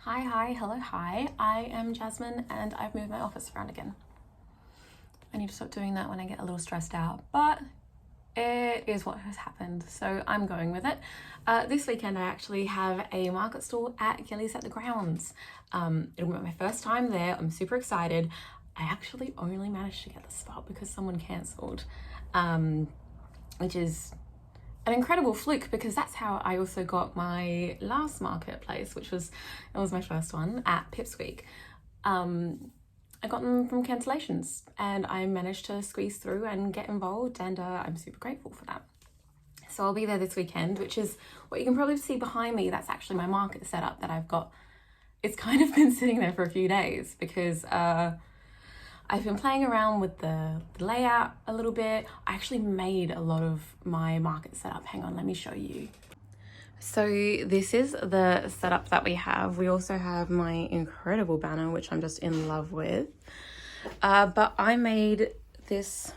Hi. I am Jasmine and I've moved my office around again. I need to stop doing that when I get a little stressed out, but it is what has happened, so I'm going with it. This weekend I actually have a market stall at Gillies at the Grounds. It'll be my first time there. I'm super excited. I actually only managed to get the spot because someone cancelled, which is an incredible fluke because that's how I also got my last marketplace, it was my first one at Pipsqueak. I got them from cancellations and I managed to squeeze through and get involved, and I'm super grateful for that. So I'll be there this weekend, which is what you can probably see behind me. That's actually my market setup that I've got. It's kind of been sitting there for a few days because I've been playing around with the layout a little bit. I actually made a lot of my market setup. Hang on, let me show you. So this is the setup that we have. We also have my incredible banner, which I'm just in love with. But I made this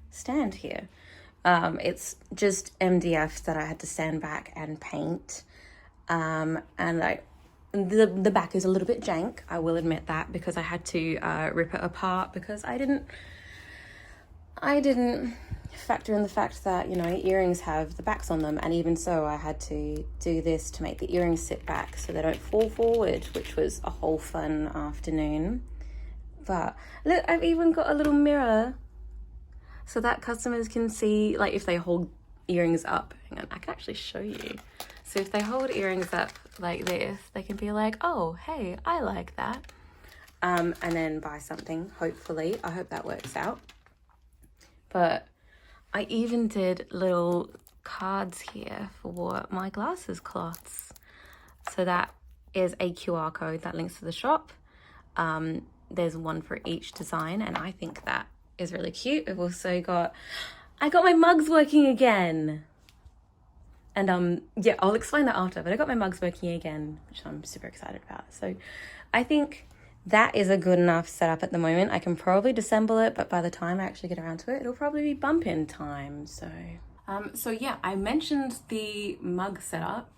stand here. It's just MDF that I had to sand back and paint. And the back is a little bit jank, I will admit that, because I had to rip it apart because I didn't factor in the fact that, you know, earrings have the backs on them, and even so I had to do this to make the earrings sit back so they don't fall forward, which was a whole fun afternoon. But look, I've even got a little mirror so that customers can see, like, if they hold earrings up. Hang on, I can actually show you. So if they hold earrings up like this, they can be like, oh, hey, I like that. And then buy something, hopefully. I hope that works out. But I even did little cards here for my glasses cloths. So that is a QR code that links to the shop. There's one for each design, and I think that is really cute. I've also I got my mugs working again. And yeah, I'll explain that after, but I got my mugs working again, which I'm super excited about. So I think that is a good enough setup at the moment. I can probably disassemble it, but by the time I actually get around to it, it'll probably be bump-in time, so. So yeah, I mentioned the mug setup.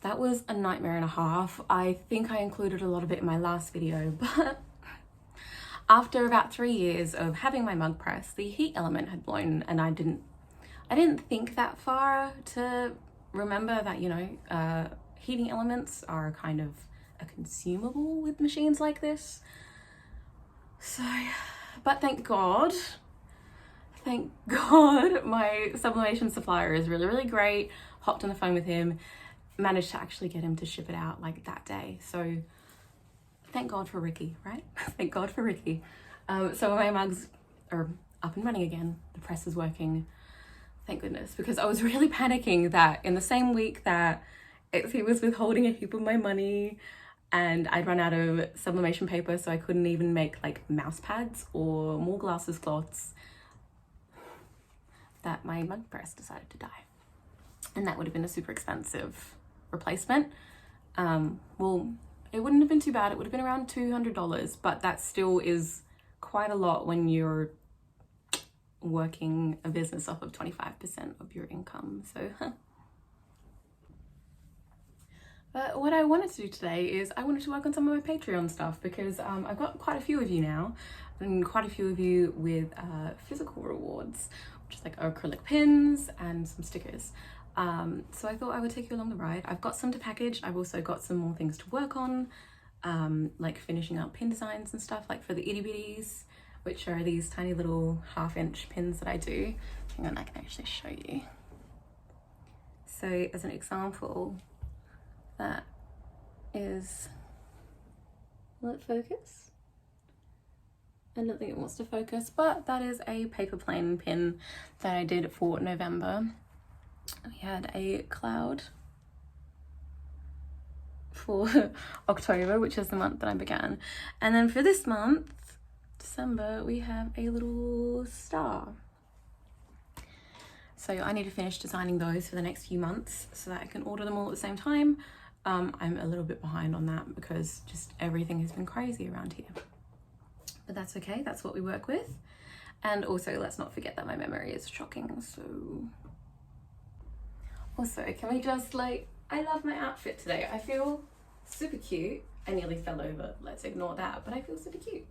That was a nightmare and a half. I think I included a lot of it in my last video, but after about 3 years of having my mug press, the heat element had blown, and I didn't think that far to remember that, you know, heating elements are kind of a consumable with machines like this. So, but thank God, my sublimation supplier is really great. Hopped on the phone with him, managed to actually get him to ship it out like that day. So thank God for Ricky, right? Thank God for Ricky. So my mugs are up and running again. The press is working. Thank goodness, because I was really panicking that in the same week that Etsy was withholding a heap of my money and I'd run out of sublimation paper, so I couldn't even make like mouse pads or more glasses cloths, that my mug press decided to die. And that would have been a super expensive replacement. Well, it wouldn't have been too bad. It would have been around $200, but that still is quite a lot when you're working a business off of 25% of your income, so But what I wanted to do today is I wanted to work on some of my Patreon stuff, because I've got quite a few of you now, and quite a few of you with physical rewards, which is like acrylic pins and some stickers. So I thought I would take you along the ride. I've got some to package. I've also got some more things to work on, like finishing up pin designs and stuff, like for the itty bitties, which are these tiny little 1/2-inch pins that I do. Hang on, I can actually show you. So as an example, that is, will it focus? I don't think it wants to focus, but that is a paper plane pin that I did for November. We had a cloud for October, which is the month that I began. And then for this month, December, we have a little star. So I need to finish designing those for the next few months so that I can order them all at the same time. I'm a little bit behind on that because just everything has been crazy around here. But that's okay, that's what we work with. And also, let's not forget that my memory is shocking, so. Also, can we just, like, I love my outfit today. I feel super cute. I nearly fell over, let's ignore that, but I feel super cute.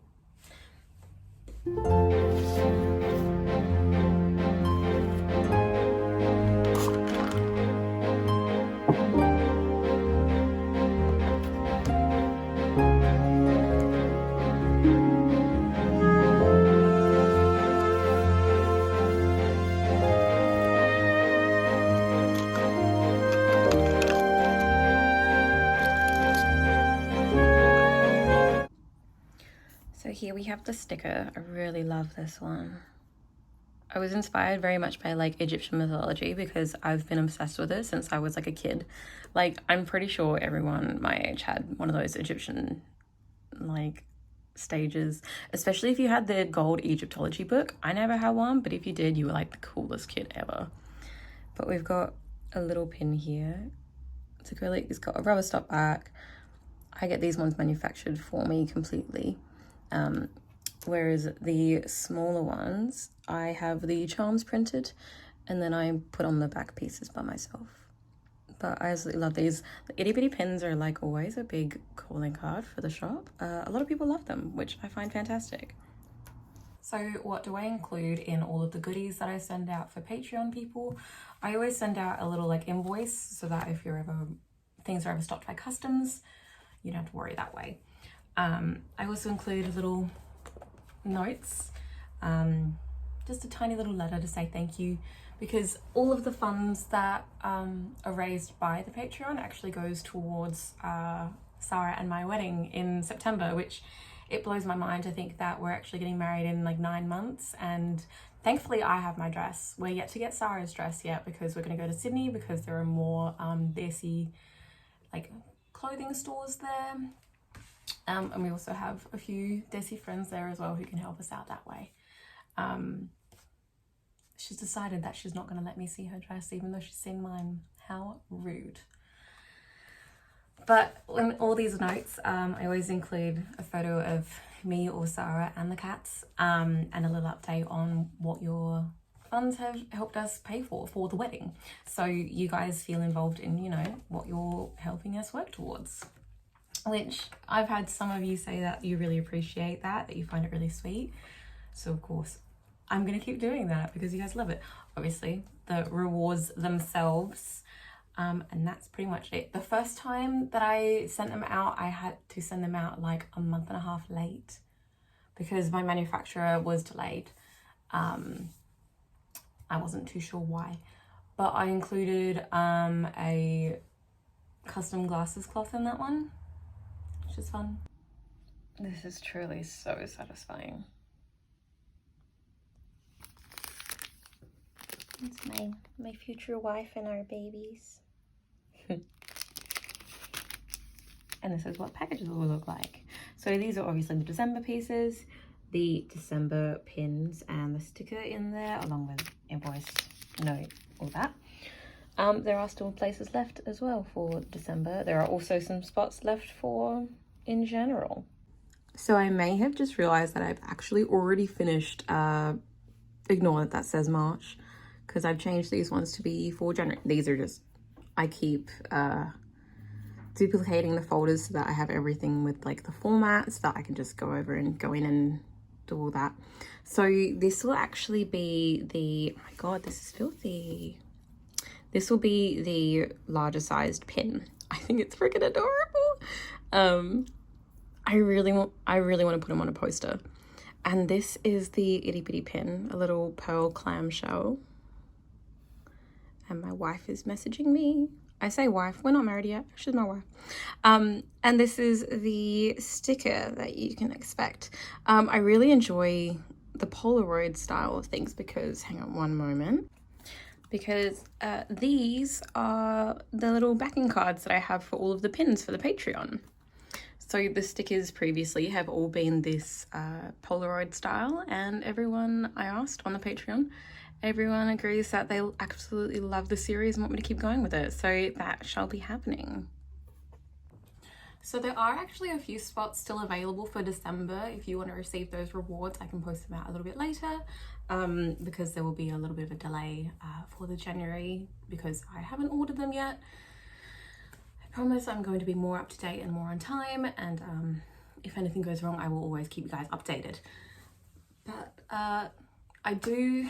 So here we have the sticker. I really love this one. I was inspired very much by like Egyptian mythology because I've been obsessed with it since I was like a kid. Like I'm pretty sure everyone my age had one of those Egyptian like stages, especially if you had the gold Egyptology book. I never had one, but if you did, you were like the coolest kid ever. But we've got a little pin here. It's acrylic, it's got a rubber stop back. I get these ones manufactured for me completely. Whereas the smaller ones, I have the charms printed and then I put on the back pieces by myself. But I absolutely love these. The itty bitty pins are like always a big calling card for the shop. A lot of people love them, which I find fantastic. So what do I include in all of the goodies that I send out for Patreon people? I always send out a little like invoice so that if things are ever stopped by customs, you don't have to worry that way. I also include little notes, just a tiny little letter to say thank you, because all of the funds that are raised by the Patreon actually goes towards Sarah and my wedding in September, which it blows my mind to think that we're actually getting married in like 9 months. And thankfully I have my dress. We're yet to get Sarah's dress yet because we're going to go to Sydney because there are more desi like clothing stores there. And we also have a few desi friends there as well who can help us out that way. She's decided that she's not going to let me see her dress even though she's seen mine. How rude. But in all these notes, I always include a photo of me or Sarah and the cats, and a little update on what your funds have helped us pay for the wedding. So you guys feel involved in, you know, what you're helping us work towards. Which I've had some of you say that you really appreciate that you find it really sweet. So of course, I'm gonna keep doing that because you guys love it. Obviously, the rewards themselves, and that's pretty much it. The first time that I sent them out, I had to send them out like a month and a half late because my manufacturer was delayed. I wasn't too sure why, but I included a custom glasses cloth in that one, which is fun. This is truly so satisfying. It's my future wife and our babies. And this is what packages will look like. So these are obviously the December pieces, the December pins and the sticker in there, along with invoice, note, all that. There are still places left as well for December. There are also some spots left for in general. So I may have just realized that I've actually already finished, ignore that says March, because I've changed these ones to be for January. These are just, I keep duplicating the folders so that I have everything with like the format so that I can just go over and go in and do all that. So this will actually be the, oh my God, this is filthy. This will be the larger sized pin. I think it's freaking adorable. I really want to put them on a poster. And this is the itty bitty pin, a little pearl clamshell. And my wife is messaging me. I say wife, we're not married yet. She's my wife. And this is the sticker that you can expect. I really enjoy the Polaroid style of things because, hang on one moment, because these are the little backing cards that I have for all of the pins for the Patreon. So the stickers previously have all been this Polaroid style, and everyone I asked on the Patreon, everyone agrees that they absolutely love the series and want me to keep going with it. So that shall be happening. So there are actually a few spots still available for December. If you want to receive those rewards, I can post them out a little bit later, because there will be a little bit of a delay for the January because I haven't ordered them yet. I promise I'm going to be more up to date and more on time, and if anything goes wrong, I will always keep you guys updated. But I do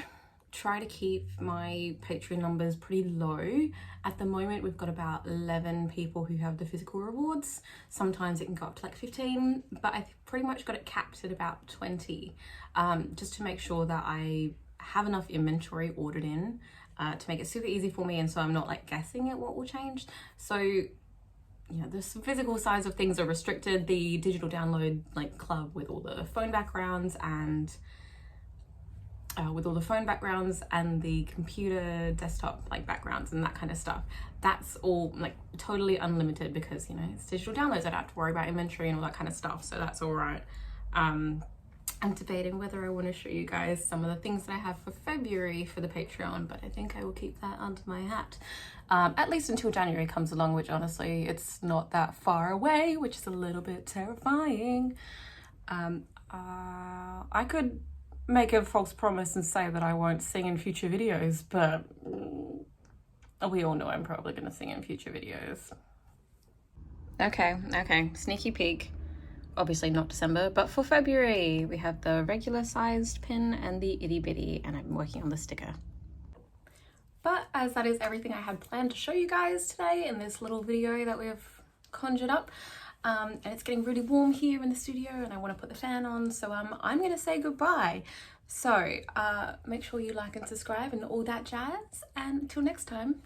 try to keep my Patreon numbers pretty low. At the moment, we've got about 11 people who have the physical rewards. Sometimes it can go up to like 15, but I've pretty much got it capped at about 20, just to make sure that I have enough inventory ordered in to make it super easy for me, and so I'm not like guessing at what will change. So, you know, the physical sides of things are restricted. The digital download like club with all the phone backgrounds and the computer desktop like backgrounds and that kind of stuff, that's all like totally unlimited, because, you know, it's digital downloads. I don't have to worry about inventory and all that kind of stuff, so that's all right. I'm debating whether I want to show you guys some of the things that I have for February for the Patreon, but I think I will keep that under my hat, at least until January comes along, which honestly it's not that far away, which is a little bit terrifying. I could make a false promise and say that I won't sing in future videos, but we all know I'm probably going to sing in future videos. Okay, sneaky peek. Obviously not December, but for February we have the regular sized pin and the itty bitty, and I'm working on the sticker. But as that is everything I had planned to show you guys today in this little video that we've conjured up, and it's getting really warm here in the studio and I want to put the fan on, so I'm gonna say goodbye. So make sure you like and subscribe and all that jazz, and until next time.